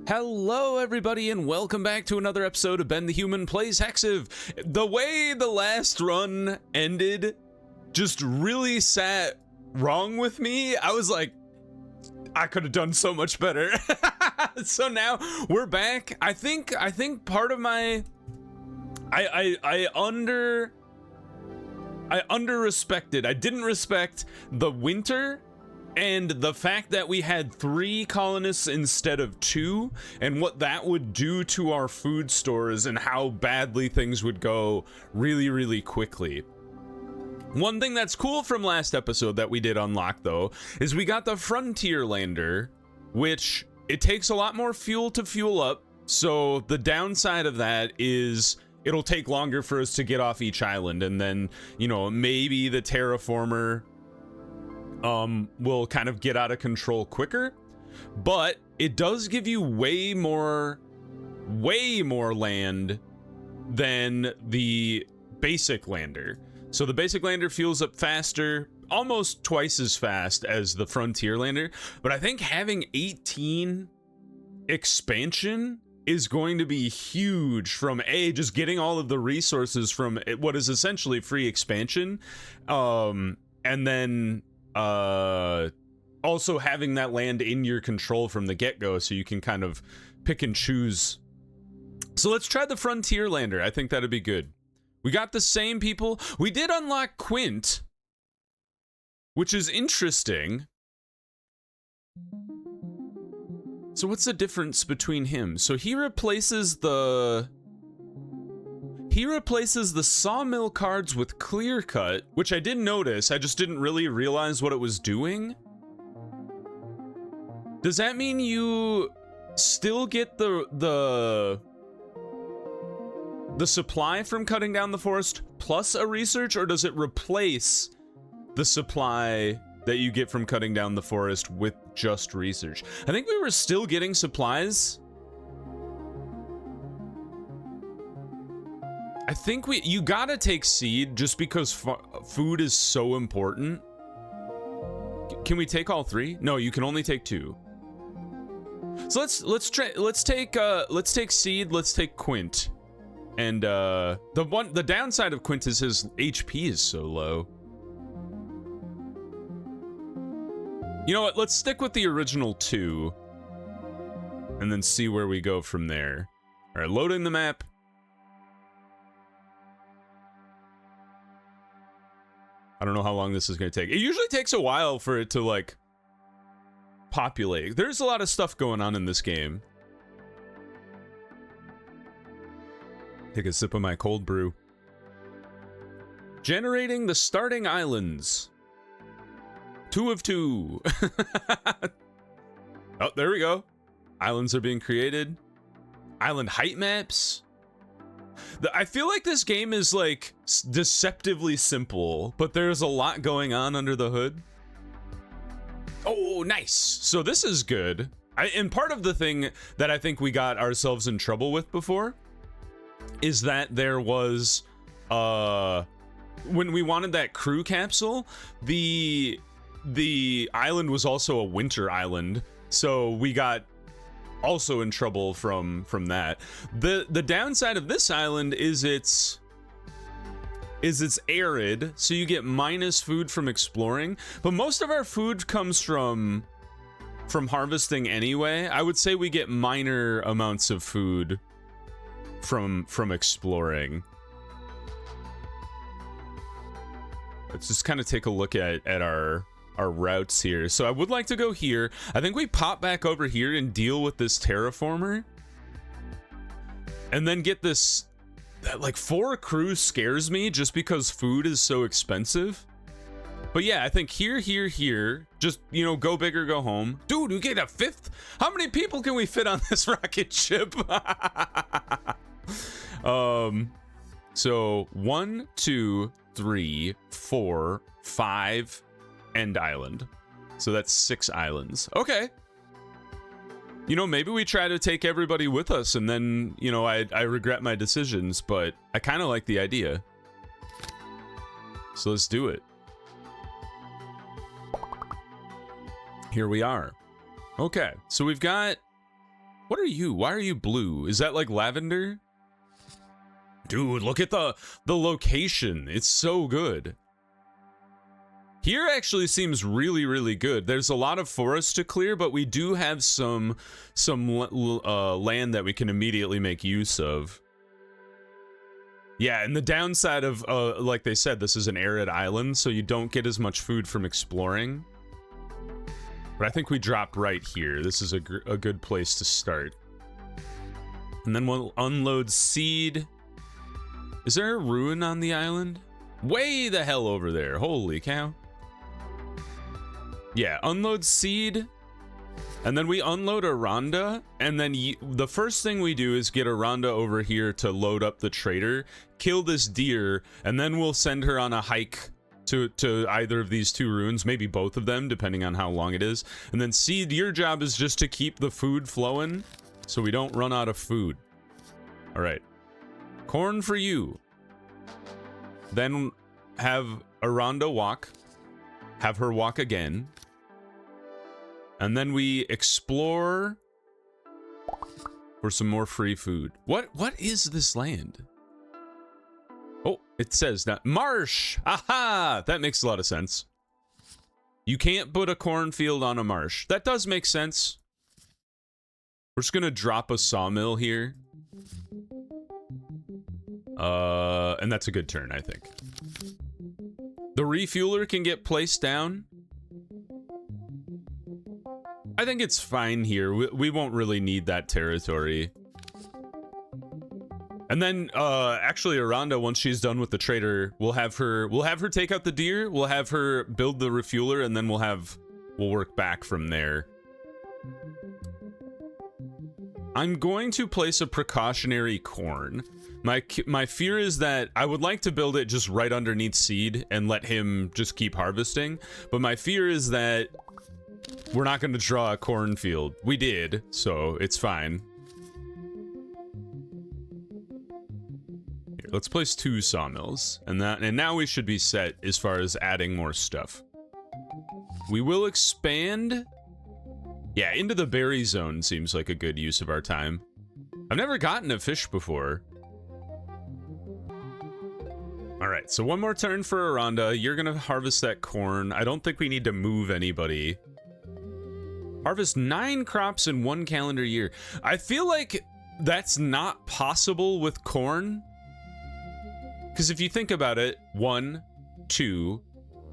Hello everybody and welcome back to another episode of Ben the Human Plays Hexiv. The way the last run ended just really sat wrong with me. I was like, I could have done so much better. So now we're back. I think part of my I under-respected. I didn't respect the winter and the fact that we had 3 colonists instead of 2, and what that would do to our food stores and how badly things would go really quickly. One thing that's cool from last episode that we did unlock though is we got the frontier lander, which it takes a lot more fuel to fuel up. So the downside of that is it'll take longer for us to get off each island, and then, you know, maybe the terraformer will kind of get out of control quicker, but it does give you way more land than the basic lander. So the basic lander fuels up faster, almost twice as fast as the frontier lander, but I think having 18 expansion is going to be huge from just getting all of the resources from what is essentially free expansion, and then also having that land in your control from the get-go, so you can kind of pick and choose. So let's try the frontier lander. I think that'd be good. We got the same people. We did unlock Quint, which is interesting. So what's the difference between him? So he replaces the sawmill cards with clear cut, which I did notice. I just didn't really realize what it was doing. Does that mean you still get the supply from cutting down the forest plus a research, or does it replace the supply that you get from cutting down the forest with just research? I think we were still getting supplies. I think you gotta take seed just because food is so important. Can we take all 3? No, you can only take 2. So let's take seed, let's take Quint. And the downside of Quint is his HP is so low. You know what? Let's stick with the original 2 and then see where we go from there. All right, loading the map. I don't know how long this is going to take. It usually takes a while for it to, like, populate. There's a lot of stuff going on in this game. Take a sip of my cold brew. Generating the starting islands. 2 of 2. Oh, there we go. Islands are being created. Island height maps. I feel like this game is like deceptively simple, but there's a lot going on under the hood. Oh, nice. So this is good. And part of the thing that I think we got ourselves in trouble with before is that there was, when we wanted that crew capsule, the island was also a winter island, so we got also in trouble from that. The downside of this island is it's arid, so you get minus food from exploring, but most of our food comes from harvesting anyway. I would say we get minor amounts of food from exploring. Let's just kind of take a look at our routes here. So I would like to go here. I think we pop back over here and deal with this terraformer, and then get this. Like 4 crews scares me just because food is so expensive. But yeah, I think here, just, you know, go big or go home. Dude, we get a 5th. How many people can we fit on this rocket ship? So 1, 2, 3, 4, 5 end island. So that's 6 islands. Okay. You know, maybe we try to take everybody with us, and then, you know, I regret my decisions, but I kind of like the idea. So let's do it. Here we are. Okay, so we've got What are you? Why are you blue? Is that like lavender? Dude, look at the location. It's so good. Here actually seems really, really good. There's a lot of forest to clear, but we do have some land that we can immediately make use of. Yeah, and the downside of, like they said, this is an arid island, so you don't get as much food from exploring. But I think we dropped right here. This is a good place to start. And then we'll unload seed. Is there a ruin on the island? Way the hell over there. Holy cow. Yeah, unload seed. And then we unload a Rhonda. And then the first thing we do is get a Rhonda over here to load up the trader, kill this deer, and then we'll send her on a hike to either of these two ruins, maybe both of them, depending on how long it is. And then seed, your job is just to keep the food flowing so we don't run out of food. All right. Corn for you. Then have a Rhonda walk. Have her walk again. And then we explore for some more free food. What is this land? Oh, it says that marsh. Aha! That makes a lot of sense. You can't put a cornfield on a marsh. That does make sense. We're just gonna drop a sawmill here. And that's a good turn, I think. The refueler can get placed down. I think it's fine here. We won't really need that territory. And then, actually, Aranda, once she's done with the trader, we'll have her take out the deer. We'll have her build the refueler, and then we'll work back from there. I'm going to place a precautionary corn. My fear is that I would like to build it just right underneath seed and let him just keep harvesting. But my fear is that we're not going to draw a cornfield. We did, so it's fine. Here, let's place 2 sawmills, and now we should be set as far as adding more stuff. We will expand. Yeah, into the berry zone seems like a good use of our time. I've never gotten a fish before. All right, so one more turn for Aranda. You're gonna harvest that corn. I don't think we need to move anybody. Harvest 9 crops in 1 calendar year. I feel like that's not possible with corn. Because if you think about it, 1, 2,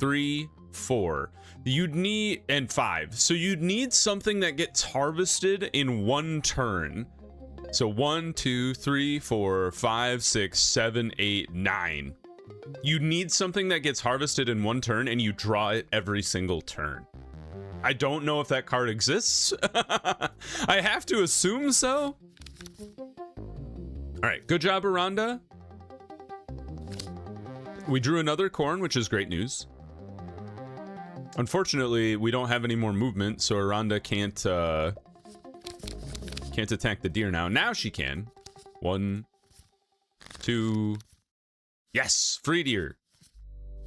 3, 4. You'd need, and 5. So you'd need something that gets harvested in 1 turn. So 1, 2, 3, 4, 5, 6, 7, 8, 9. You need something that gets harvested in 1 turn, and you draw it every single turn. I don't know if that card exists. I have to assume so. All right, good job, Aranda. We drew another corn, which is great news. Unfortunately, we don't have any more movement, so Aranda can't attack the deer now. Now she can. 1, 2. Yes, free deer.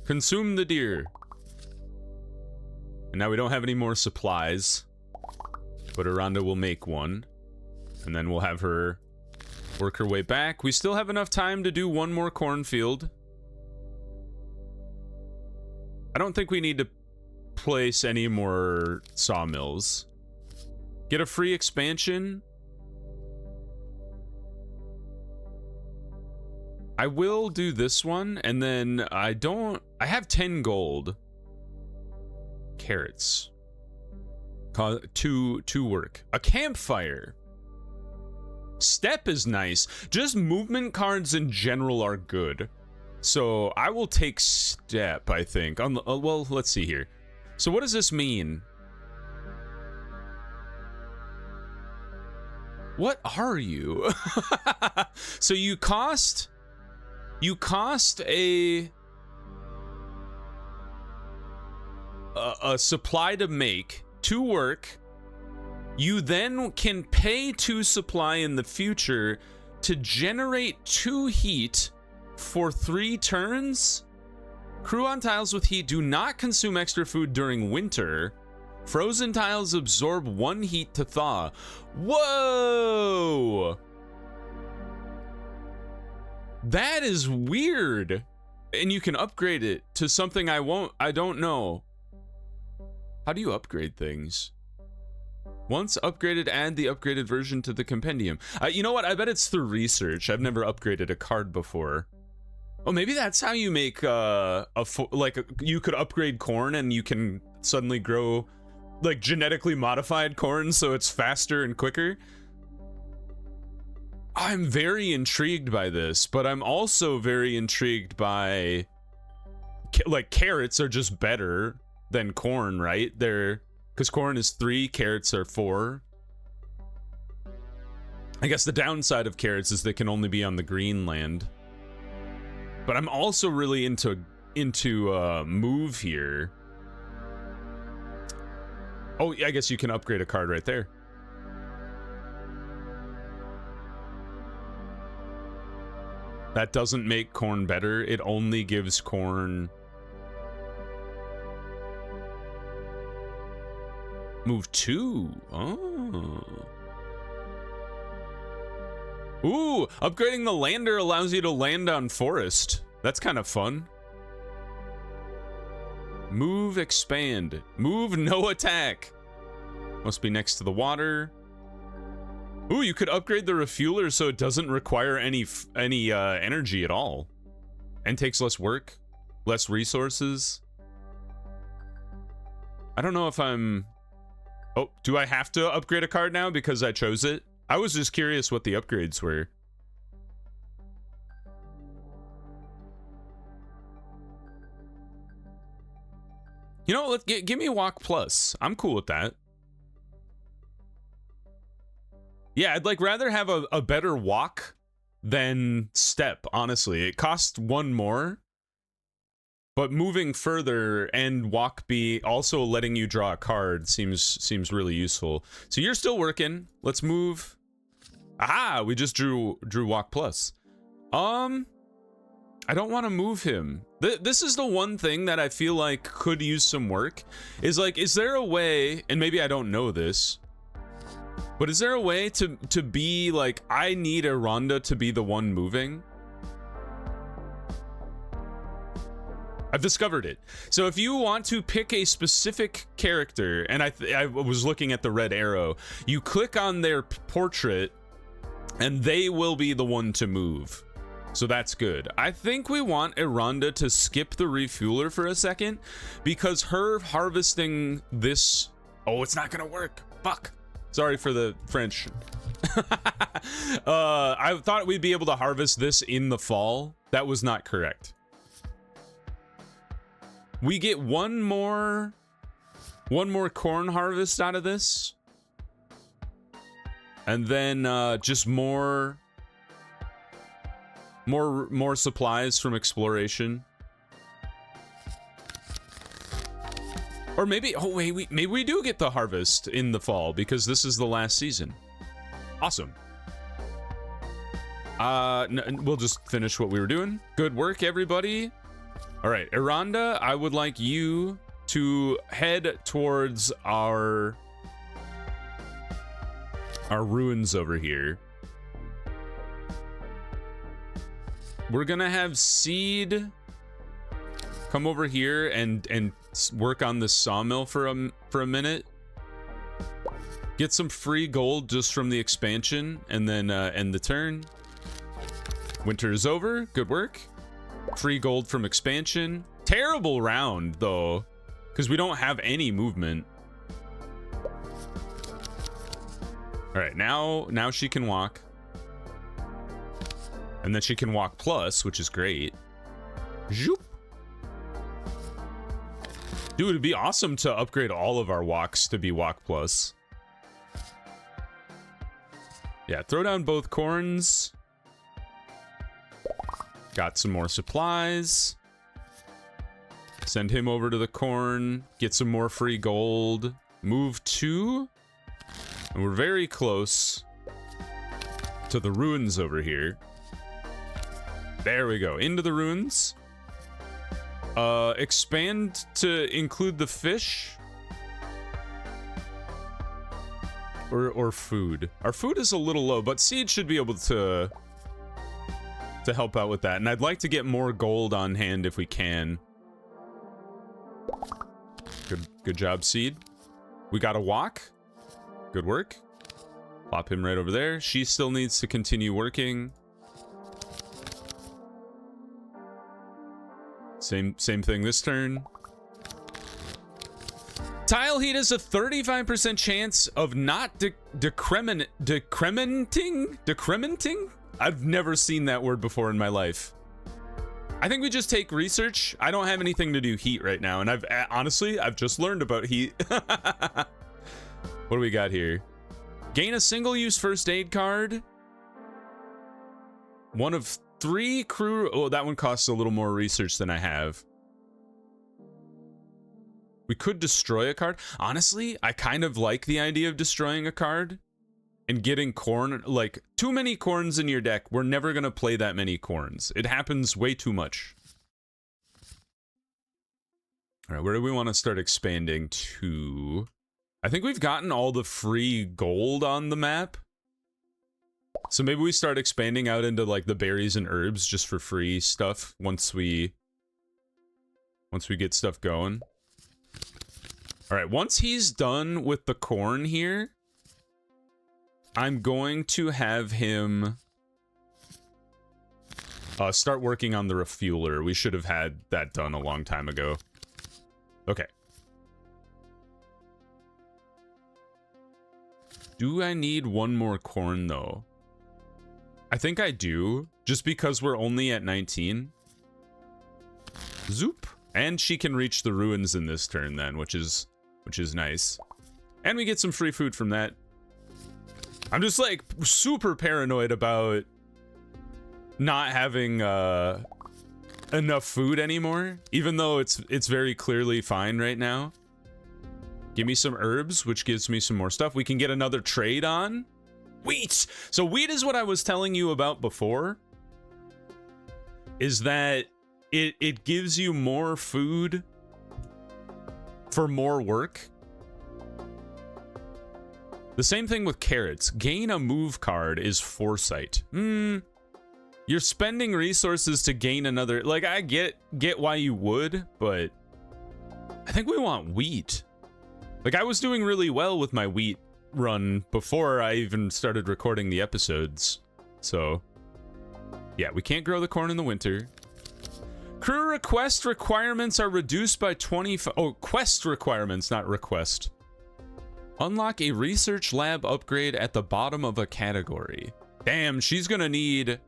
Consume the deer. And now we don't have any more supplies, but Aranda will make one, and then we'll have her work her way back. We still have enough time to do 1 more cornfield. I don't think we need to place any more sawmills. Get a free expansion. I will do this one, and then I have 10 gold. Carrots. To work. A campfire. Step is nice. Just movement cards in general are good. So I will take step, I think. Well, let's see here. So what does this mean? What are you? So you cost a supply to make, to work. You then can pay 2 supply in the future to generate 2 heat for 3 turns. Crew on tiles with heat do not consume extra food during winter. Frozen tiles absorb 1 heat to thaw. Whoa! That is weird. And you can upgrade it to something I don't know. How do you upgrade things? Once upgraded, add the upgraded version to the compendium. You know what? I bet it's through research. I've never upgraded a card before. Oh, maybe that's how you make you could upgrade corn and you can suddenly grow like genetically modified corn so it's faster and quicker. I'm very intrigued by this, but I'm also very intrigued by like carrots are just better than corn, right? Because corn is 3, carrots are 4. I guess the downside of carrots is they can only be on the green land. But I'm also really into move here. Oh, I guess you can upgrade a card right there. That doesn't make corn better. It only gives corn... Move 2. Oh. Ooh, upgrading the lander allows you to land on forest. That's kind of fun. Move, expand. Move, no attack. Must be next to the water. Ooh, you could upgrade the refueler so it doesn't require any energy at all. And takes less work, less resources. I don't know if I'm... Oh, do I have to upgrade a card now because I chose it? I was just curious what the upgrades were. You know, give me Walk Plus. I'm cool with that. Yeah, I'd like rather have a better walk than step, honestly. It costs 1 more. But moving further and walk be also letting you draw a card seems really useful. So you're still working. Let's move. Aha, we just drew Walk Plus. I don't want to move him. This is the one thing that I feel like could use some work. Is like, is there a way, and maybe I don't know this, but is there a way to be like, I need a Rhonda to be the one moving? I've discovered it. So if you want to pick a specific character, and I was looking at the red arrow, you click on their portrait and they will be the one to move. So that's good. I think we want Rhonda to skip the refueler for a second because her harvesting this... Oh, it's not gonna work. Fuck. Sorry for the French. I thought we'd be able to harvest this in the fall. That was not correct. We get one more corn harvest out of this. And then just more supplies from exploration. Or maybe, oh wait, maybe we do get the harvest in the fall because this is the last season. Awesome. We'll just finish what we were doing. Good work, everybody. All right, Rhonda, I would like you to head towards our ruins over here. We're gonna have Seed come over here and work on this sawmill for a minute. Get some free gold just from the expansion, and then end the turn. Winter is over. Good work. Free gold from expansion. Terrible round though, because we don't have any movement. All right, now she can walk. And then she can walk plus, which is great. Zoop. Dude, it'd be awesome to upgrade all of our walks to be walk plus. Yeah, throw down both corns. Got some more supplies. Send him over to the corn. Get some more free gold. Move 2. And we're very close to the ruins over here. There we go. Into the ruins. Expand to include the fish. or food? Our food is a little low, but seed should be able to help out with that. And I'd like to get more gold on hand if we can. Good job, seed. We got a walk. Good work. Plop him right over there. She still needs to continue working. Same thing this turn. Tile heat has a 35% chance of not decrementing? I've never seen that word before in my life. I think we just take research. I don't have anything to do heat right now, and honestly, I've just learned about heat. What do we got here? Gain a single-use first aid card. One of 3 crew. Oh, that one costs a little more research than I have. We could destroy a card. Honestly, I kind of like the idea of destroying a card and getting corn. Like, too many corns in your deck. We're never going to play that many corns. It happens way too much. All right, where do we want to start expanding to? I think we've gotten all the free gold on the map. So maybe we start expanding out into like the berries and herbs just for free stuff once we get stuff going. All right, once he's done with the corn here, I'm going to have him start working on the refueler. We should have had that done a long time ago. Okay. Do I need one more corn, though? I think I do, just because we're only at 19. Zoop. And she can reach the ruins in this turn then, which is nice. And we get some free food from that. I'm just like super paranoid about not having enough food anymore, even though it's very clearly fine right now. Give me some herbs, which gives me some more stuff. We can get another trade on. Wheat! So wheat is what I was telling you about before. Is that it gives you more food for more work. The same thing with carrots. Gain a move card is foresight. You're spending resources to gain another. Like, I get why you would, but I think we want wheat. Like, I was doing really well with my wheat run before I even started recording the episodes. So, yeah, we can't grow the corn in the winter. Crew request requirements are reduced by 25. Oh, quest requirements, not request. Unlock a research lab upgrade at the bottom of a category. Damn, she's gonna need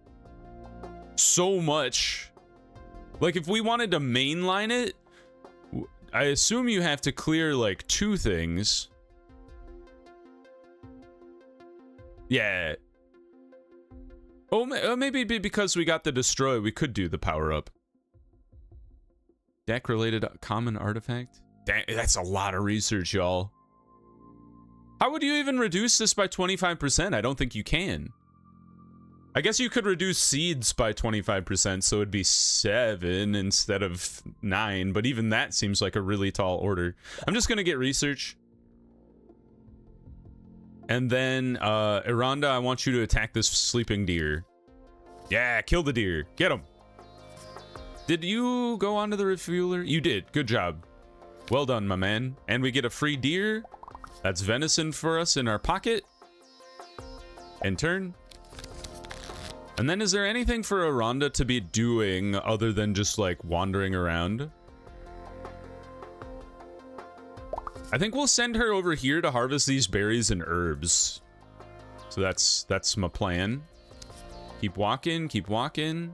so much. Like, if we wanted to mainline it, I assume you have to clear like 2 things. Yeah. Oh, maybe because we got the destroy, we could do the power up. Deck related common artifact. That's a lot of research, y'all. How would you even reduce this by 25%? I don't think you can. I guess you could reduce seeds by 25%, so it'd be 7 instead of 9, but even that seems like a really tall order. I'm just gonna get research. And then, Iranda, I want you to attack this sleeping deer. Yeah, kill the deer. Get him. Did you go onto the refueler? You did. Good job. Well done, my man. And we get a free deer. That's venison for us in our pocket. End turn. And then is there anything for Iranda to be doing other than just like wandering around? I think we'll send her over here to harvest these berries and herbs. So that's my plan. Keep walking, keep walking.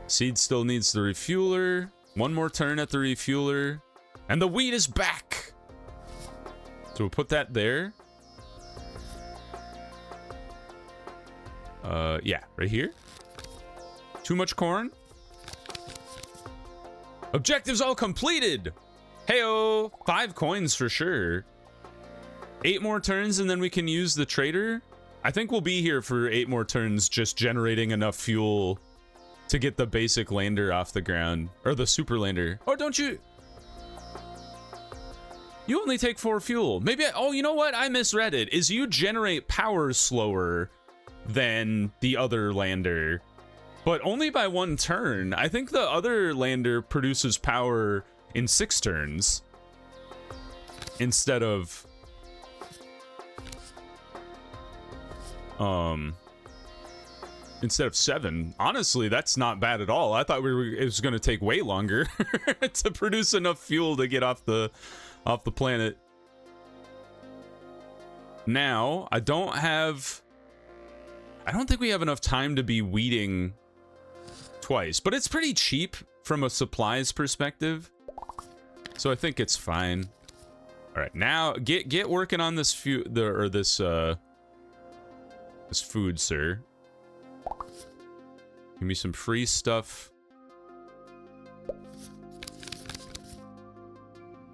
Seed still needs the refueler. One more turn at the refueler. And the wheat is back! So we'll put that there. Yeah, right here. Too much corn. Objectives all completed! Heyo! 5 coins for sure. 8 more turns and then we can use the trader. I think we'll be here for 8 more turns just generating enough fuel to get the basic lander off the ground. Or the super lander. Or don't you... You only take 4 fuel. Maybe oh, you know what? I misread it. Is you generate power slower than the other lander, but only by 1 turn. I think the other lander produces power in 6 turns instead of instead of 7. Honestly, that's not bad at all. I thought it was going to take way longer to produce enough fuel to get off the planet. Now, I don't think we have enough time to be weeding twice, but it's pretty cheap from a supplies perspective, so I think it's fine. All right, now get working on this this food, sir. Give me some free stuff.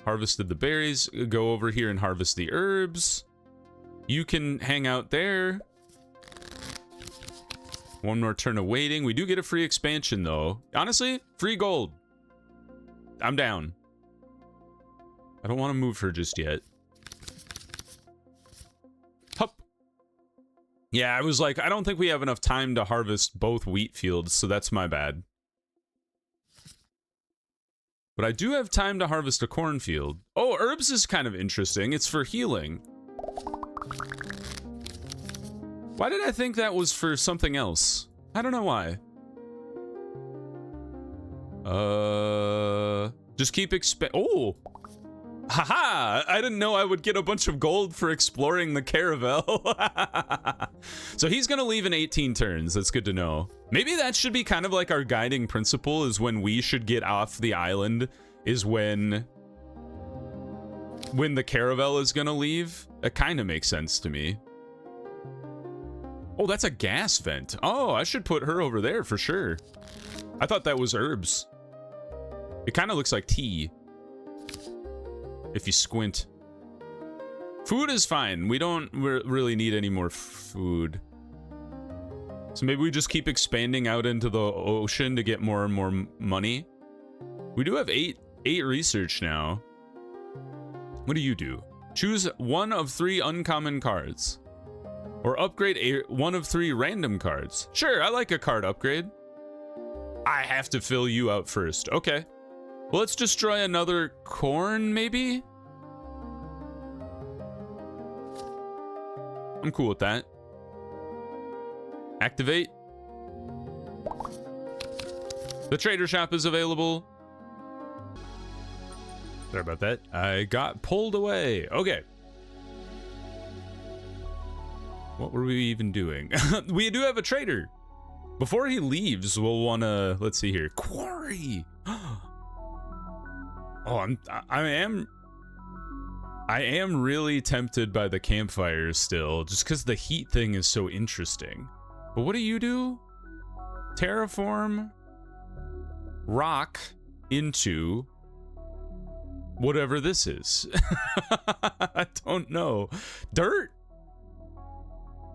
Harvested the berries. Go over here and harvest the herbs. You can hang out there. 1 more turn of waiting. We do get a free expansion, though. Honestly, free gold. I'm down. I don't want to move her just yet. Hup. Yeah, I was like, I don't think we have enough time to harvest both wheat fields, so that's my bad. But I do have time to harvest a cornfield. Oh, herbs is kind of interesting. It's for healing. Why did I think that was for something else? I don't know why. Just keep oh! Haha! I didn't know I would get a bunch of gold for exploring the caravel. So he's gonna leave in 18 turns. That's good to know. Maybe that should be kind of like our guiding principle, is when we should get off the island is when the caravel is gonna leave. That kind of makes sense to me. Oh, that's a gas vent. Oh, I should put her over there for sure. I thought that was herbs. It kind of looks like tea, if you squint. Food is fine. We don't really need any more food. So maybe we just keep expanding out into the ocean to get more and more money. We do have 8 research now. What do you do? Choose 1 of 3 uncommon cards. Or upgrade 1 of 3 random cards. Sure, I like a card upgrade. I have to fill you out first. Okay. Well, let's destroy another corn, maybe? I'm cool with that. Activate. The trader shop is available. Sorry about that. I got pulled away. Okay. What were we even doing? We do have a trader. Before he leaves, we'll want to, let's see here. Quarry. Oh, I am really tempted by the campfire still, just because the heat thing is so interesting. But what do you do? Terraform rock into whatever this is. I don't know. Dirt?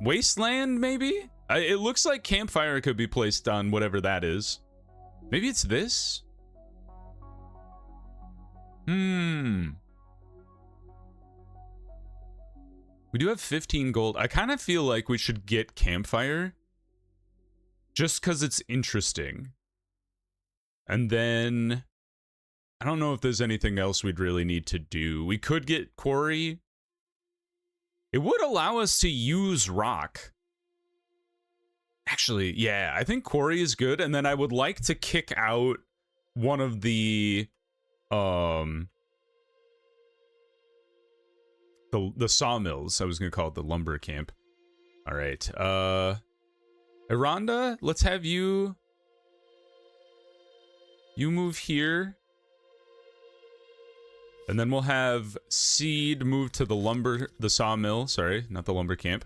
Wasteland, maybe? It looks like campfire could be placed on whatever that is. Maybe it's this? We do have 15 gold. I kind of feel like we should get campfire just because it's interesting. And then I don't know if there's anything else we'd really need to do. We could get quarry. It would allow us to use rock. Actually, yeah, I think quarry is good. And then I would like to kick out one of the sawmills. I was gonna call it the lumber camp. All right, Aranda, let's have you move here, and then we'll have Seed move to the sawmill. Sorry, not the lumber camp.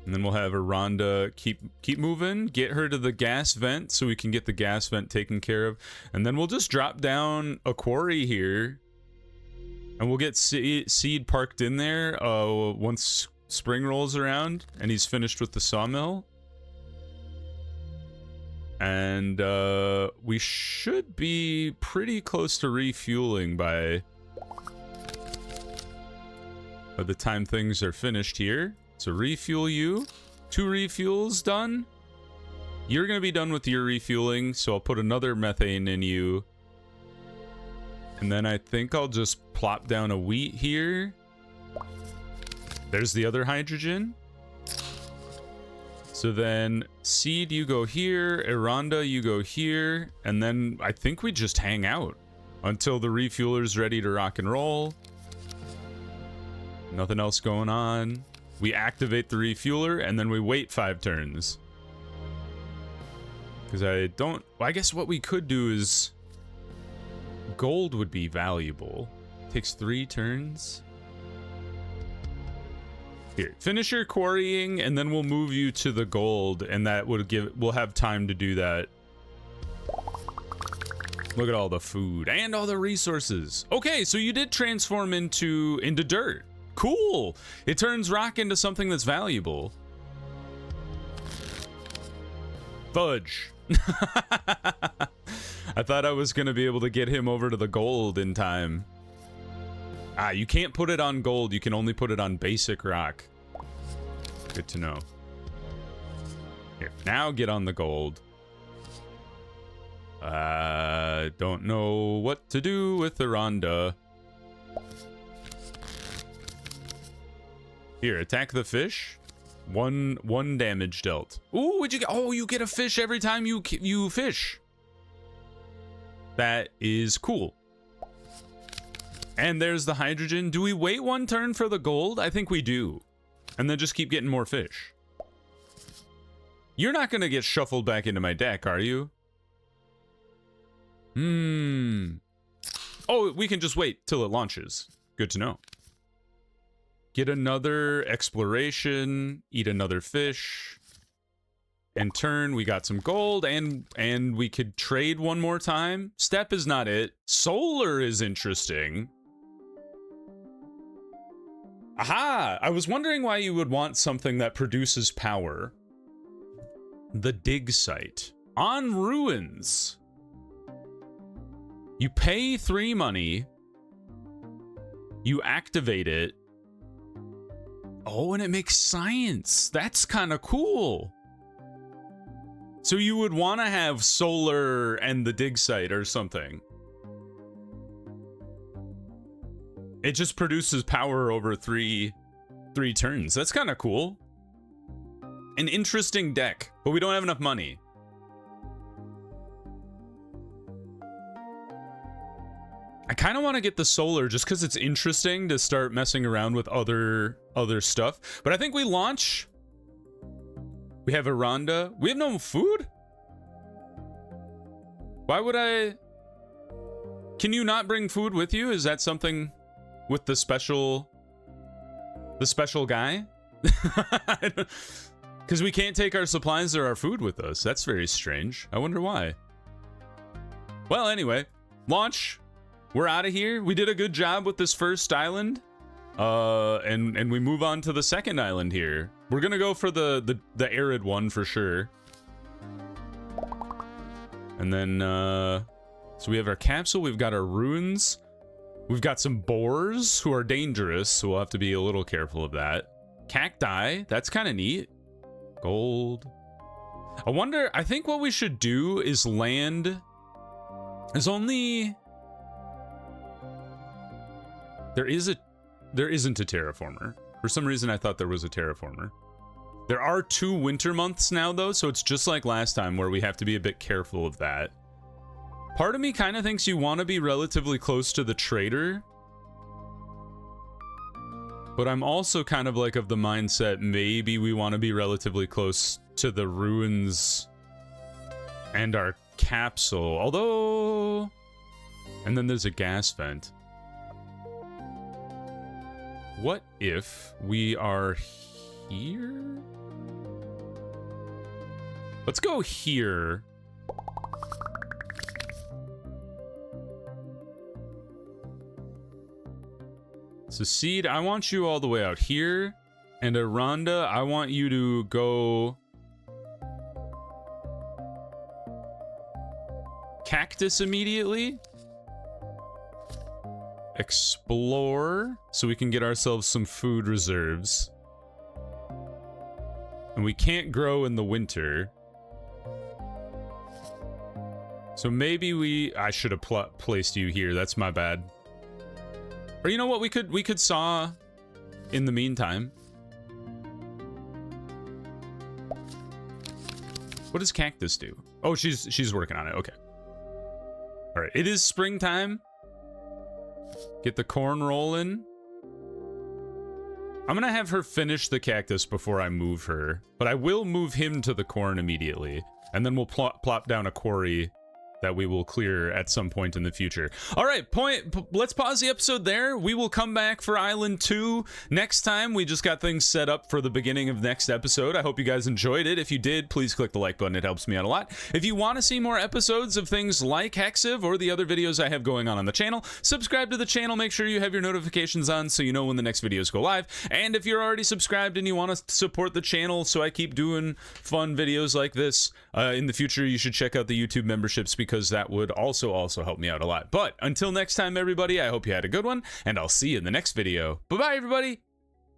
And then we'll have Aranda keep moving, get her to the gas vent so we can get the gas vent taken care of. And then we'll just drop down a quarry here. And we'll get Seed parked in there once spring rolls around and he's finished with the sawmill. And we should be pretty close to refueling by the time things are finished here. So refuel you. 2 refuels done. You're going to be done with your refueling, so I'll put another methane in you. And then I think I'll just plop down a wheat here. There's the other hydrogen. So then seed, you go here. Aranda, you go here. And then I think we just hang out until the refueler's ready to rock and roll. Nothing else going on. We activate the refueler and then we wait 5 turns. Because I guess what we could do is gold would be valuable. Takes 3 turns. Here, finish your quarrying and then we'll move you to the gold, and that would we'll have time to do that. Look at all the food and all the resources. Okay, so you did transform into dirt. Cool. It turns rock into something that's valuable. Fudge. I thought I was going to be able to get him over to the gold in time. Ah, you can't put it on gold. You can only put it on basic rock. Good to know. Here, now get on the gold. Don't know what to do with the Rhonda. Here, attack the fish. One damage dealt. Ooh, what'd you get? Oh, you get a fish every time you fish. That is cool. And there's the hydrogen. Do we wait 1 turn for the gold? I think we do. And then just keep getting more fish. You're not going to get shuffled back into my deck, are you? Oh, we can just wait till it launches. Good to know. Get another exploration. Eat another fish. And turn, we got some gold, and we could trade 1 more time. Step is not it. Solar is interesting. Aha! I was wondering why you would want something that produces power. The dig site. On ruins. You pay 3 money. You activate it. Oh, and it makes science. That's kind of cool. So you would want to have solar and the dig site or something. It just produces power over three turns. That's kind of cool. An interesting deck, but we don't have enough money. I kind of want to get the solar just because it's interesting to start messing around with other stuff. But I think we launch. We have Aranda. We have no food? Why would I? Can you not bring food with you? Is that something with the special guy? Because we can't take our supplies or our food with us. That's very strange. I wonder why. Well, anyway, launch. We're out of here. We did a good job with this first island. And we move on to the second island here. We're gonna go for the arid one for sure. And then so we have our capsule, we've got our ruins, we've got some boars who are dangerous, so we'll have to be a little careful of that. Cacti, that's kind of neat. Gold. I wonder, I think what we should do is land. There's only there isn't a terraformer. For some reason, I thought there was a terraformer. There are 2 winter months now, though, so it's just like last time where we have to be a bit careful of that. Part of me kind of thinks you want to be relatively close to the trader. But I'm also kind of like of the mindset, maybe we want to be relatively close to the ruins and our capsule. Although... And then there's a gas vent. What if we are here? Let's go here. So Seed, I want you all the way out here. And Aranda, I want you to go cactus immediately. Explore, so we can get ourselves some food reserves. And we can't grow in the winter. So maybe I should have placed you here. That's my bad. Or you know what? We could saw in the meantime. What does cactus do? Oh, she's working on it. Okay. All right. It is springtime. Get the corn rolling. I'm gonna have her finish the cactus before I move her, but I will move him to the corn immediately, and then we'll plop down a quarry that we will clear at some point in the future. All right, let's pause the episode there. We will come back for Island 2 next time. We just got things set up for the beginning of next episode. I hope you guys enjoyed it. If you did, please click the like button. It helps me out a lot. If you want to see more episodes of things like Hexiv or the other videos I have going on the channel, subscribe to the channel. Make sure you have your notifications on so you know when the next videos go live. And if you're already subscribed and you want to support the channel so I keep doing fun videos like this in the future, you should check out the YouTube memberships, because that would also help me out a lot. But until next time, everybody, I hope you had a good one, and I'll see you in the next video. Bye-bye, everybody!